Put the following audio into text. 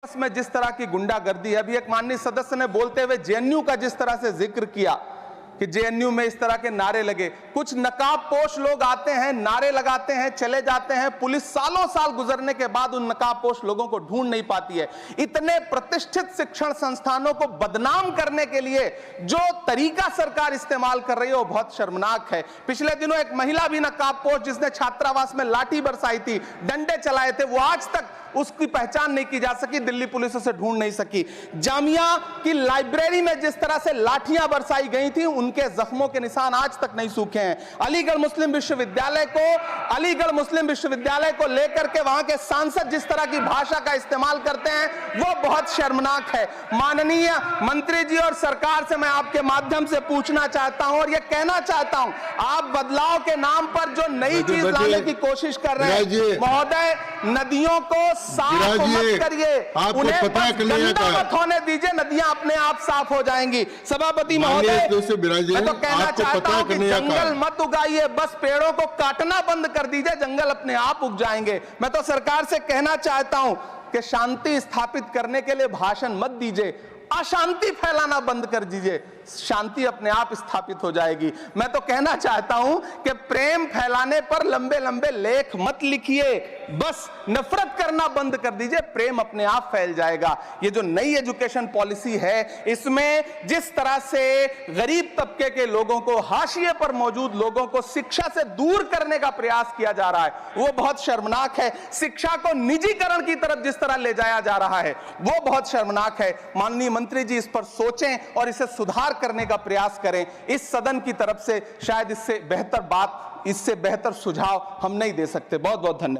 में जिस तरह की गुंडागर्दी है, अभी एक माननीय सदस्य ने बोलते हुए जेएनयू का जिस तरह से जिक्र किया कि जेएनयू में इस तरह के नारे लगे, कुछ नकाबपोश लोग आते हैं, नारे लगाते हैं, चले जाते हैं, पुलिस सालों साल गुजरने के बाद उन नकाबपोश लोगों को ढूंढ नहीं पाती है। इतने प्रतिष्ठित शिक्षण संस्थानों को बदनाम करने के लिए जो तरीका सरकार इस्तेमाल कर रही है वो बहुत शर्मनाक है। पिछले दिनों एक महिला भी नकाबपोश जिसने छात्रावास में लाठी बरसाई थी, डंडे चलाए थे, वो आज तक उसकी पहचान नहीं की जा सकी, दिल्ली पुलिस उसे ढूंढ नहीं सकी। जामिया की लाइब्रेरी में जिस तरह से लाठियां बरसाई गई थी, उनके जख्मों के निशान आज तक नहीं सूखे हैं। अलीगढ़ मुस्लिम विश्वविद्यालय को लेकर के वहां के सांसद जिस तरह की भाषा का इस्तेमाल करते हैं वो बहुत शर्मनाक है। माननीय मंत्री जी और सरकार से मैं आपके माध्यम से पूछना चाहता हूं और यह कहना चाहता हूं, आप बदलाव के नाम पर जो नई चीज लाने की कोशिश कर रहे हैं, महोदय, नदियों को साफ मत करिए, उन्हें गंदा मत होने दीजिए, नदियां अपने आप साफ हो जाएंगी। सभापति महोदय, मैं तो कहना चाहता हूं कि जंगल मत उगाइए, बस पेड़ों को काटना बंद कर दीजिए, जंगल अपने आप उग जाएंगे। मैं तो सरकार से कहना चाहता हूं कि शांति स्थापित करने के लिए भाषण मत दीजिए, अशांति फैलाना बंद कर दीजिए, शांति अपने आप स्थापित हो जाएगी। मैं तो कहना चाहता हूं कि प्रेम फैलाने पर लंबे लंबे लेख मत लिखिए, बस नफरत करना बंद कर दीजिए, प्रेम अपने आप फैल जाएगा। ये जो नई एजुकेशन पॉलिसी है, इसमें जिस तरह से गरीब तबके के लोगों को, हाशिए पर मौजूद लोगों को शिक्षा से दूर करने का प्रयास किया जा रहा है, वो बहुत शर्मनाक है। शिक्षा को निजीकरण की तरफ जिस तरह ले जाया जा रहा है वो बहुत शर्मनाक है। माननीय मंत्री जी इस पर सोचें और इसे सुधार करने का प्रयास करें। इस सदन की तरफ से शायद इससे बेहतर सुझाव हम नहीं दे सकते। बहुत बहुत धन्यवाद।